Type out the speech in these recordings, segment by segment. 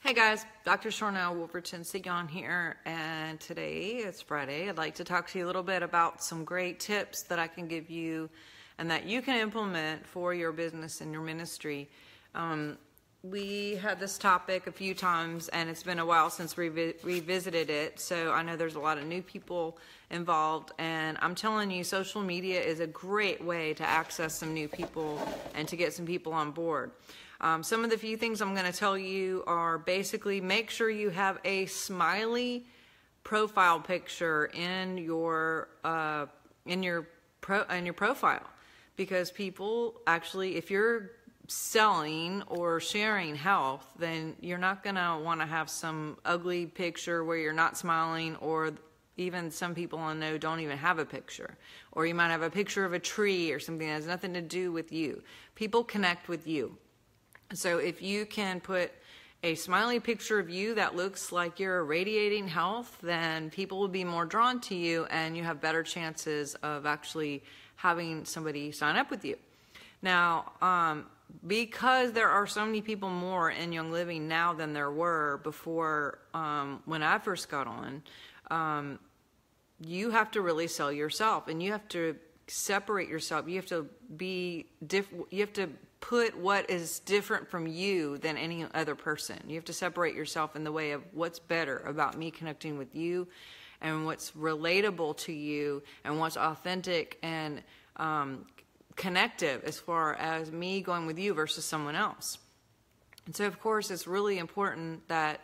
Hey guys, Dr. Sharnael, Wolverton-Sehon here, and today it's Friday. I'd like to talk to you a little bit about some great tips that I can give you and that you can implement for your business and your ministry. We had this topic a few times, and it's been a while since we revisited it, so I know there's a lot of new people involved, and I'm telling you, social media is a great way to access some new people and to get some people on board. Some of the few things I'm going to tell you are basically make sure you have a smiley profile picture in your profile, because people actually, if you're selling or sharing health, then you're not going to want to have some ugly picture where you're not smiling, or even some people I know don't even have a picture, or you might have a picture of a tree or something that has nothing to do with you. People connect with you. So if you can put a smiley picture of you that looks like you're radiating health, then people will be more drawn to you, and you have better chances of actually having somebody sign up with you. Now, because there are so many people more in Young Living now than there were before, when I first got on, you have to really sell yourself, and you have to separate yourself. You have to be you have to put what is different from you than any other person. You have to separate yourself in the way of what's better about me connecting with you, and what's relatable to you, and what's authentic and connective as far as me going with you versus someone else. And so, of course, it's really important that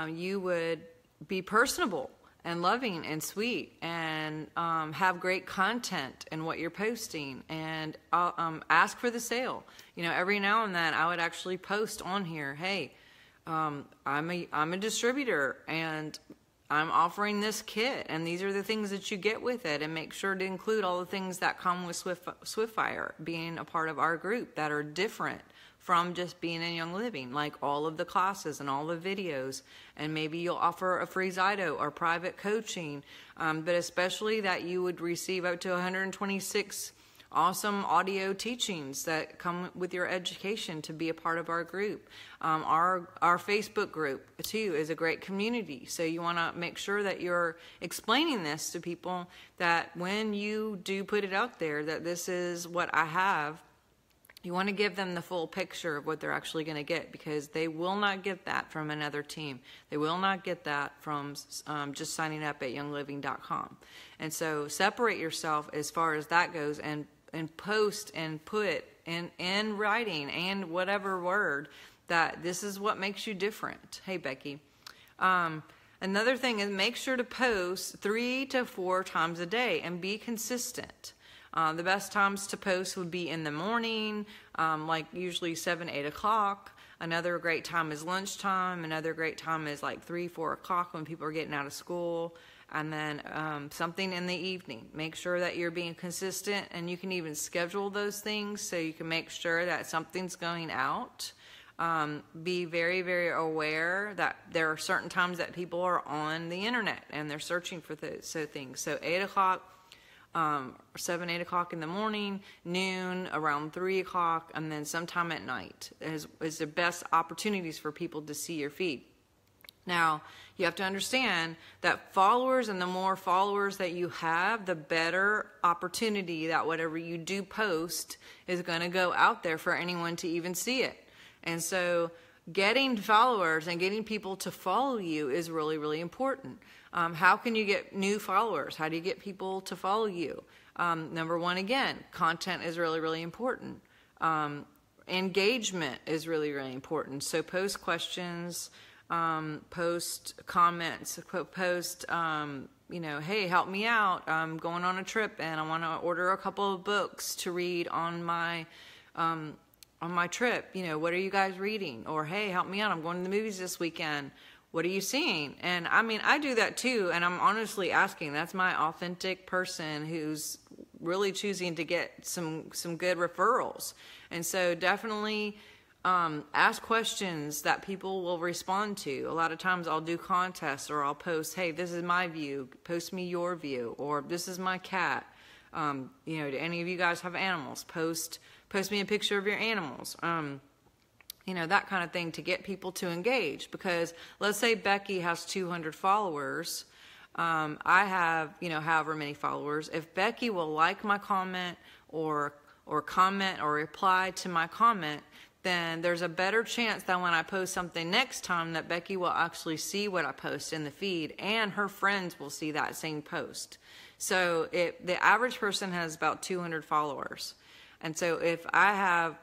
you would be personable and loving and sweet, and have great content in what you're posting, and ask for the sale. You know, every now and then I would actually post on here, hey, I'm a distributor, and I'm offering this kit, and these are the things that you get with it, and make sure to include all the things that come with Swiftfire being a part of our group that are different from just being in Young Living, like all of the classes and all the videos, and maybe you'll offer a free Zyto or private coaching, but especially that you would receive up to 126 awesome audio teachings that come with your education to be a part of our group. Our Facebook group too is a great community, so you want to make sure that you're explaining this to people, that when you do put it out there that this is what I have, you want to give them the full picture of what they're actually going to get, because they will not get that from another team. They will not get that from just signing up at youngliving.com. And so separate yourself as far as that goes, and post and put in writing and whatever word that this is what makes you different. Hey, Becky. Another thing is, make sure to post 3 to 4 times a day and be consistent. The best times to post would be in the morning, like usually 7, 8 o'clock. Another great time is lunchtime. Another great time is like 3, 4 o'clock when people are getting out of school. And then something in the evening. Make sure that you're being consistent, and you can even schedule those things so you can make sure that something's going out. Be very, very aware that there are certain times that people are on the internet and they're searching for those things. So 8 o'clock, 7, 8 o'clock in the morning, noon, around 3 o'clock, and then sometime at night is the best opportunities for people to see your feed. Now, you have to understand that followers, and the more followers that you have, the better opportunity that whatever you do post is going to go out there for anyone to even see it. And so getting followers and getting people to follow you is really, really important. How can you get new followers? How do you get people to follow you? Number one, again, content is really, really important. Engagement is really, really important. So post questions, post comments, post, hey, help me out. I'm going on a trip and I want to order a couple of books to read on my trip. What are you guys reading? Or, hey, help me out. I'm going to the movies this weekend. What are you seeing? And I mean, I do that too. And I'm honestly asking, that's my authentic person who's really choosing to get some good referrals. And so definitely, ask questions that people will respond to. A lot of times I'll do contests, or I'll post, hey, this is my view, post me your view, or this is my cat. Do any of you guys have animals? Post me a picture of your animals. that kind of thing to get people to engage. Because let's say Becky has 200 followers. I have, however many followers. If Becky will like my comment or comment or reply to my comment, then there's a better chance that when I post something next time that Becky will actually see what I post in the feed, and her friends will see that same post. So the average person has about 200 followers. And so if I have,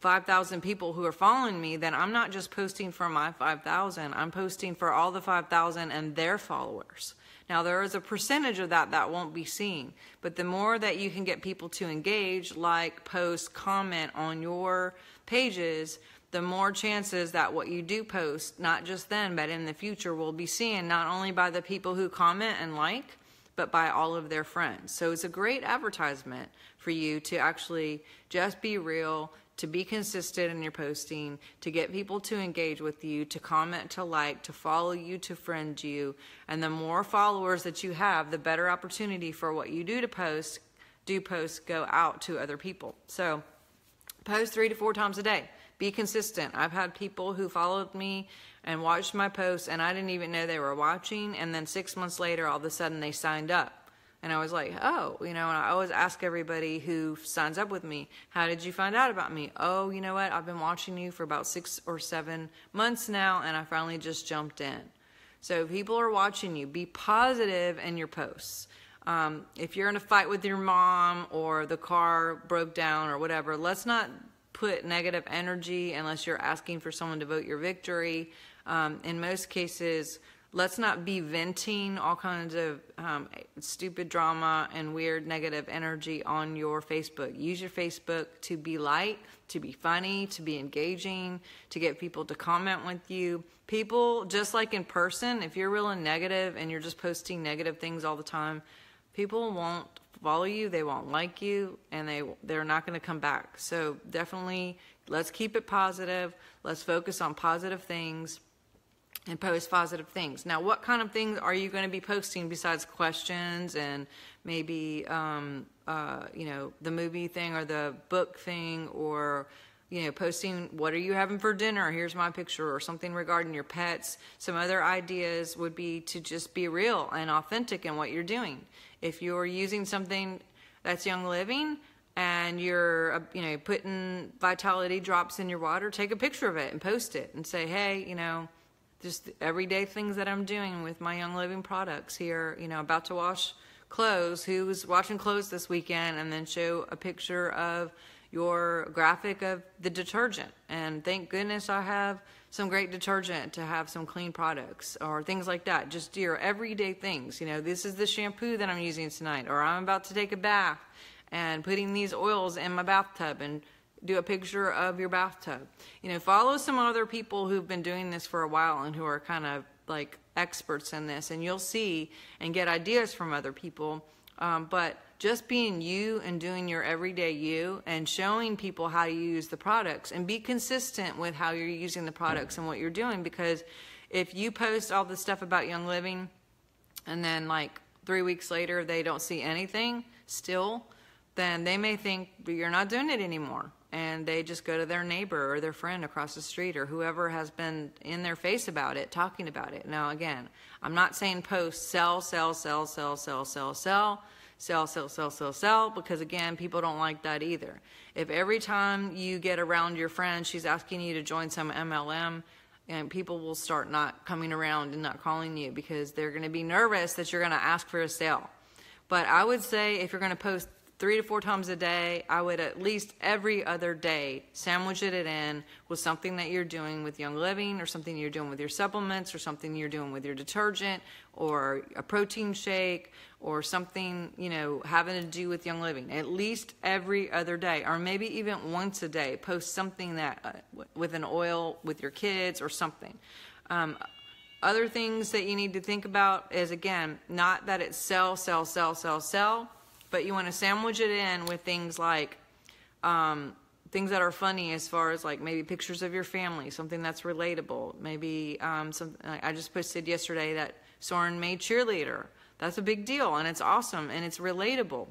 5,000 people who are following me, then I'm not just posting for my 5,000. I'm posting for all the 5,000 and their followers. Now, there is a percentage of that won't be seen. But the more that you can get people to engage, like, post, comment on your pages, the more chances that what you do post, not just then, but in the future, will be seen not only by the people who comment and like, but by all of their friends. So it's a great advertisement for you to actually just be real, to be consistent in your posting, to get people to engage with you, to comment, to like, to follow you, to friend you. And the more followers that you have, the better opportunity for what you do post go out to other people. So post 3 to 4 times a day. Be consistent. I've had people who followed me and watched my posts, and I didn't even know they were watching, and then 6 months later, all of a sudden, they signed up. And I was like, oh, and I always ask everybody who signs up with me, how did you find out about me? Oh, you know what? I've been watching you for about 6 or 7 months now, and I finally just jumped in. So people are watching you. Be positive in your posts. If you're in a fight with your mom or the car broke down or whatever, let's not put negative energy unless you're asking for someone to vote your victory. In most cases, let's not be venting all kinds of stupid drama and weird negative energy on your Facebook. Use your Facebook to be light, to be funny, to be engaging, to get people to comment with you. People, just like in person, if you're real and negative and you're just posting negative things all the time, people won't follow you, they won't like you, and they're not going to come back. So definitely, let's keep it positive. Let's focus on positive things and post positive things. Now, what kind of things are you going to be posting besides questions and maybe, the movie thing or the book thing, or, posting what are you having for dinner? Here's my picture, or something regarding your pets. Some other ideas would be to just be real and authentic in what you're doing. If you're using something that's Young Living and you're, putting Vitality drops in your water, take a picture of it and post it and say, hey, just everyday things that I'm doing with my Young Living products here, about to wash clothes, who was washing clothes this weekend, and then show a picture of your graphic of the detergent. And thank goodness I have some great detergent to have some clean products, or things like that. Just your everyday things. This is the shampoo that I'm using tonight, or I'm about to take a bath and putting these oils in my bathtub, and do a picture of your bathtub. Follow some other people who've been doing this for a while and who are kind of like experts in this, and you'll see and get ideas from other people. But just being you and doing your everyday you and showing people how you use the products, and be consistent with how you're using the products and what you're doing. Because if you post all this stuff about Young Living and then like 3 weeks later they don't see anything still, then they may think you're not doing it anymore. And they just go to their neighbor or their friend across the street or whoever has been in their face about it, talking about it. Now, again, I'm not saying post sell, because, again, people don't like that either. If every time you get around your friend, she's asking you to join some MLM, and people will start not coming around and not calling you because they're going to be nervous that you're going to ask for a sale. But I would say if you're going to post 3 to 4 times a day, I would at least every other day sandwich it in with something that you're doing with Young Living, or something you're doing with your supplements, or something you're doing with your detergent, or a protein shake, or something, having to do with Young Living. At least every other day, or maybe even once a day, post something that with an oil with your kids or something. Other things that you need to think about is, again, not that it's sell, but you want to sandwich it in with things like things that are funny, as far as like maybe pictures of your family, something that's relatable. Maybe something I just posted yesterday that Soren made cheerleader. That's a big deal, and it's awesome, and it's relatable.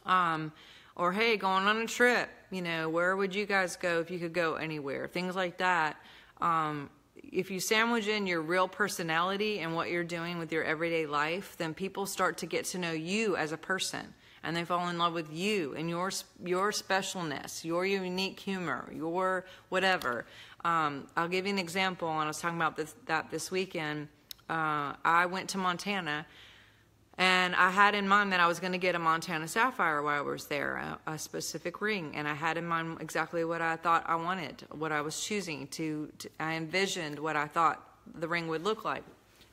Or hey, going on a trip, You know, where would you guys go if you could go anywhere? Things like that. If you sandwich in your real personality and what you're doing with your everyday life, then people start to get to know you as a person, and they fall in love with you and your specialness, your unique humor, your whatever. I'll give you an example, and I was talking about this weekend. I went to Montana, and I had in mind that I was going to get a Montana Sapphire while I was there, a specific ring. And I had in mind exactly what I thought I wanted, what I was choosing I envisioned what I thought the ring would look like.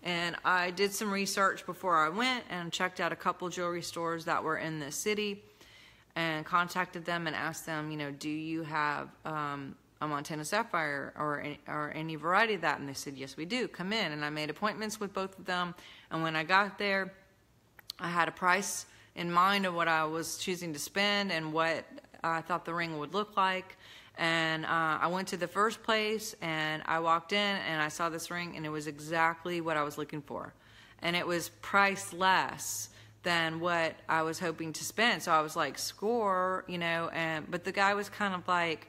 And I did some research before I went and checked out a couple jewelry stores that were in the city and contacted them and asked them, you know, do you have a Montana Sapphire or any variety of that? And they said, yes, we do. Come in. And I made appointments with both of them. And when I got there, I had a price in mind of what I was choosing to spend and what I thought the ring would look like. And I went to the first place, and I walked in, and I saw this ring, and it was exactly what I was looking for. And it was priced less than what I was hoping to spend. So I was like, score, you know. But the guy was kind of like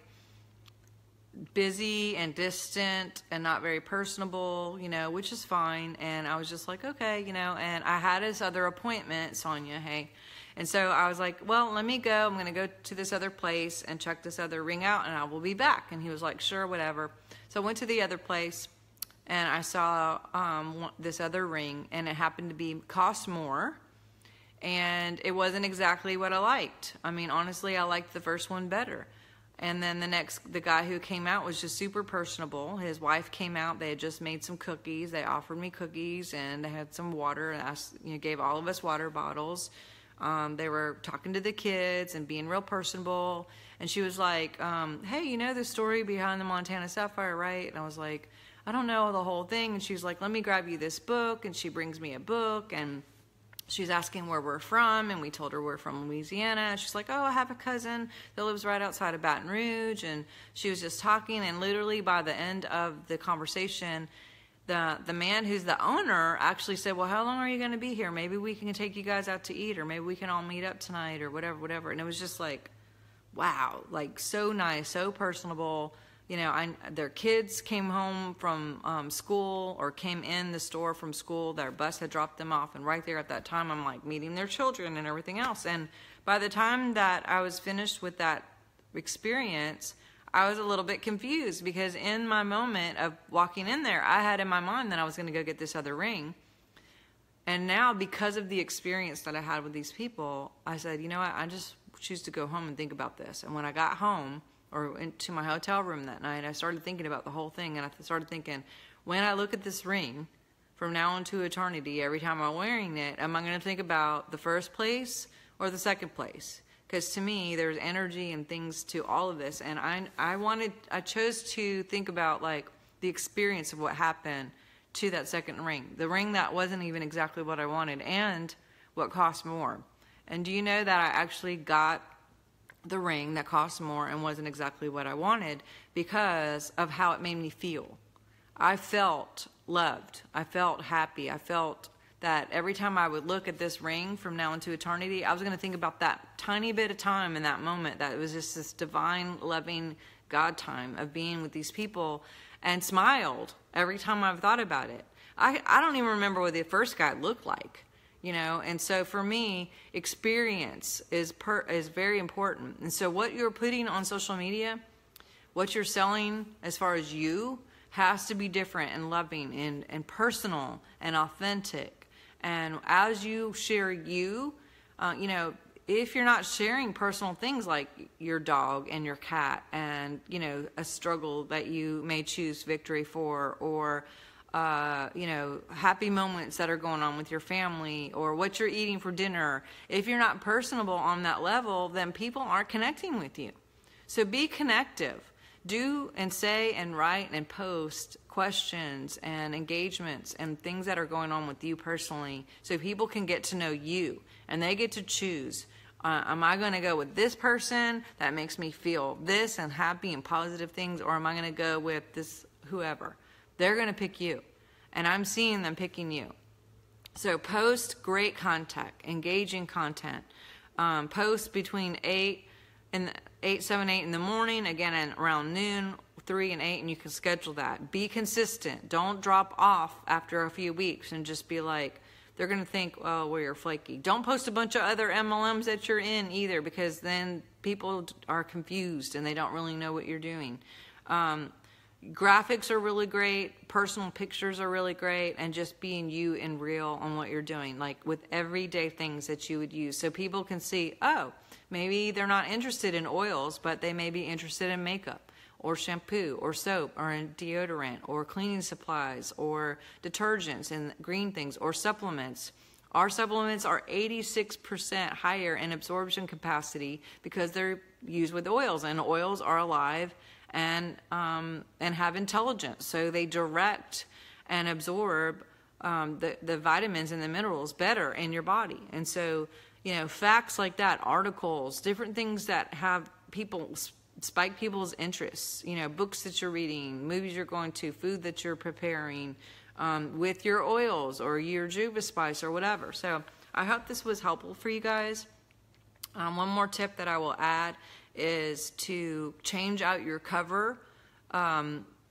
busy and distant and not very personable, you know, which is fine. And I was just like, okay, you know, and I had this other appointment, Sonia, hey. And so I was like, well, let me go. I'm going to go to this other place and check this other ring out, and I will be back. And he was like, sure, whatever. So I went to the other place, and I saw this other ring, and it happened to cost more. And it wasn't exactly what I liked. I mean, honestly, I liked the first one better. And then the guy who came out was just super personable. His wife came out. They had just made some cookies. They offered me cookies, and they had some water, and gave all of us water bottles. They were talking to the kids and being real personable. And she was like, hey, you know the story behind the Montana Sapphire, right? And I was like, I don't know the whole thing. And she was like, let me grab you this book. And she brings me a book, and she's asking where we're from, and we told her we're from Louisiana. She's like, oh, I have a cousin that lives right outside of Baton Rouge. And she was just talking, and literally by the end of the conversation, the man who's the owner actually said, well, how long are you going to be here? Maybe we can take you guys out to eat, or maybe we can all meet up tonight, or whatever. And it was just like, wow, like so nice, so personable. You know, their kids came home from school, or came in the store from school. Their bus had dropped them off, and right there at that time, I'm like meeting their children and everything else. And by the time that I was finished with that experience, I was a little bit confused, because in my moment of walking in there, I had in my mind that I was going to go get this other ring. And now, because of the experience that I had with these people, I said, you know what, I just choose to go home and think about this. And when I got home, or into my hotel room that night, I started thinking about the whole thing, and I started thinking, when I look at this ring from now into eternity, every time I'm wearing it, am I going to think about the first place or the second place? Because to me, there's energy and things to all of this, and I chose to think about like the experience of what happened to that second ring, the ring that wasn't even exactly what I wanted, and what cost more. And do you know that I actually got the ring that cost more and wasn't exactly what I wanted because of how it made me feel? I felt loved. I felt happy. I felt that every time I would look at this ring from now into eternity, I was going to think about that tiny bit of time in that moment, that it was just this divine, loving God time of being with these people, and smiled every time I've thought about it. I don't even remember what the first guy looked like. You know, and so for me, experience is very important. And so what you're putting on social media, what you're selling as far as you, has to be different and loving and personal and authentic. And as you share you know, if you're not sharing personal things like your dog and your cat and, you know, a struggle that you may choose victory for, or you know, happy moments that are going on with your family, or what you're eating for dinner. If you're not personable on that level, then people aren't connecting with you. So be connective. Do and say and write and post questions and engagements and things that are going on with you personally, so people can get to know you and they get to choose. Am I going to go with this person that makes me feel this and happy and positive things, or am I going to go with this whoever? They're going to pick you, and I'm seeing them picking you. So post great content, engaging content. Post between 8 and 8, 7, 8 in the morning, again at around noon, 3 and 8, and you can schedule that. Be consistent. Don't drop off after a few weeks and just be like, they're going to think, oh, well, you're flaky. Don't post a bunch of other MLMs that you're in either, because then people are confused and they don't really know what you're doing. Graphics are really great. Personal pictures are really great. And just being you and real on what you're doing, like with everyday things that you would use. So people can see, oh, maybe they're not interested in oils, but they may be interested in makeup or shampoo or soap or in deodorant or cleaning supplies or detergents and green things or supplements. Our supplements are 86% higher in absorption capacity because they're used with oils, and oils are alive and have intelligence. So they direct and absorb the vitamins and the minerals better in your body. And so, you know, facts like that, articles, different things that have people spike people's interests, you know, books that you're reading, movies you're going to, food that you're preparing with your oils or your Juva Spice or whatever. So I hope this was helpful for you guys. One more tip that I will add is to change out your cover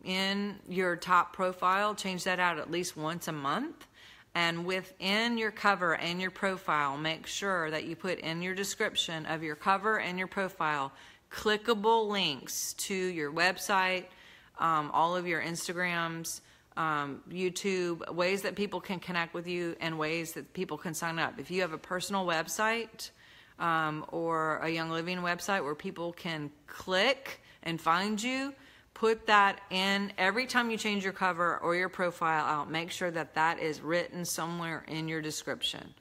in your top profile. Change that out at least once a month. And within your cover and your profile, make sure that you put in your description of your cover and your profile clickable links to your website, all of your Instagrams, YouTube, ways that people can connect with you and ways that people can sign up. If you have a personal website or a Young Living website where people can click and find you, put that in. Every time you change your cover or your profile out, make sure that that is written somewhere in your description.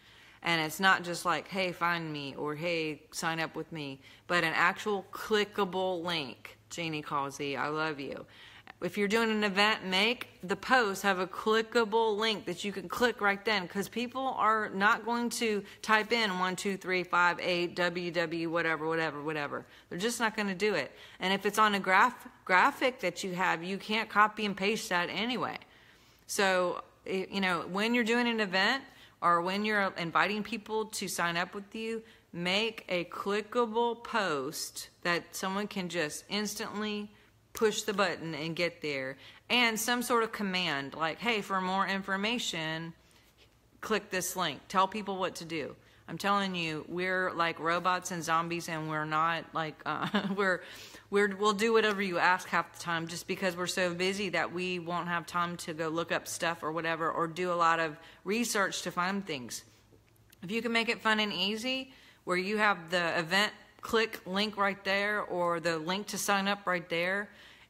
And it's not just like, hey, find me, or hey, sign up with me, but an actual clickable link. Jeannie calls Z, I love you. If you're doing an event, make the post have a clickable link that you can click right then, because people are not going to type in 1, 2, 3, 5, 8, WW, whatever. They're just not going to do it. And if it's on a graphic that you have, you can't copy and paste that anyway. So, you know, when you're doing an event, or when you're inviting people to sign up with you, make a clickable post that someone can just instantly push the button and get there. And some sort of command like, hey, for more information, click this link. Tell people what to do. I'm telling you, we're like robots and zombies, and we're not like, we'll do whatever you ask half the time, just because we're so busy that we won't have time to go look up stuff or whatever, or do a lot of research to find things. If you can make it fun and easy, where you have the event click link right there, or the link to sign up right there,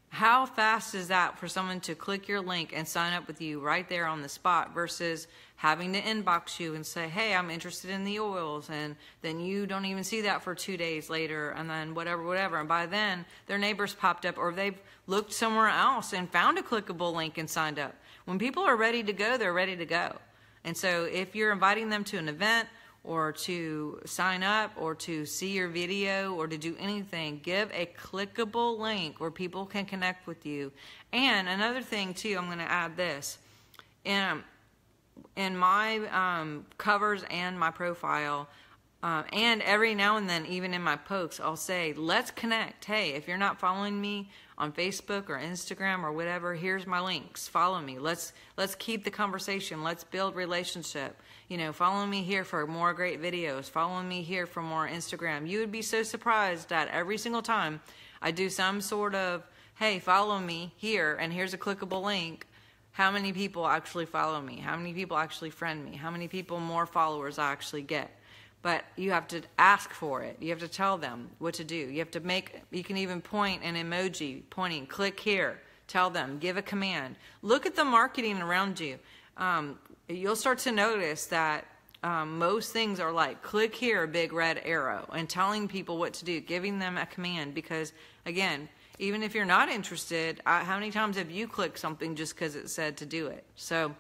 how fast is that for someone to click your link and sign up with you right there on the spot, versus having to inbox you and say, hey, I'm interested in the oils, and then you don't even see that for 2 days later, and then whatever. And by then, their neighbors popped up, or they've looked somewhere else and found a clickable link and signed up. When people are ready to go, they're ready to go. And so if you're inviting them to an event, or to sign up, or to see your video, or to do anything, give a clickable link where people can connect with you. And another thing too, I'm going to add this. In my covers and my profile, and every now and then, even in my posts, I'll say, let's connect. Hey, if you're not following me on Facebook or Instagram or whatever, here's my links. Follow me. Let's keep the conversation. Let's build relationship. You know, follow me here for more great videos. Follow me here for more Instagram. You would be so surprised that every single time I do some sort of, hey, follow me here, and here's a clickable link, how many people actually follow me? How many people actually friend me? How many people more followers I actually get? But you have to ask for it. You have to tell them what to do. You have to you can even point an emoji pointing, click here, tell them, give a command. Look at the marketing around you. You'll start to notice that most things are like, click here, a big red arrow, and telling people what to do, giving them a command, because again, even if you're not interested, how many times have you clicked something just because it said to do it? So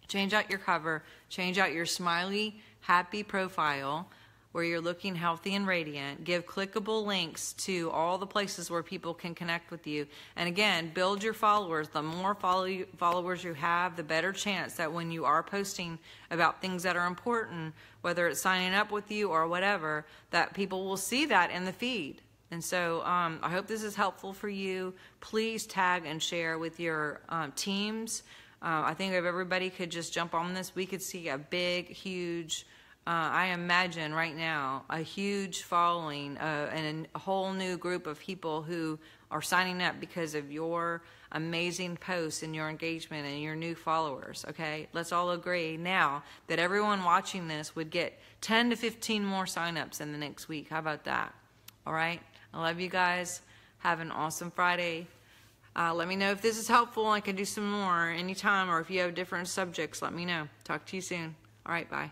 change out your cover, change out your smiley, happy profile where you're looking healthy and radiant. Give clickable links to all the places where people can connect with you. And again, build your followers. The more followers you have, the better chance that when you are posting about things that are important, whether it's signing up with you or whatever, that people will see that in the feed. And so I hope this is helpful for you. Please tag and share with your teams. I think if everybody could just jump on this, we could see a big, huge, I imagine right now, a huge following and a whole new group of people who are signing up because of your amazing posts and your engagement and your new followers, okay? Let's all agree now that everyone watching this would get 10 to 15 more signups in the next week. How about that? All right? I love you guys. Have an awesome Friday. Let me know if this is helpful. I can do some more anytime, or if you have different subjects, let me know. Talk to you soon. All right, bye.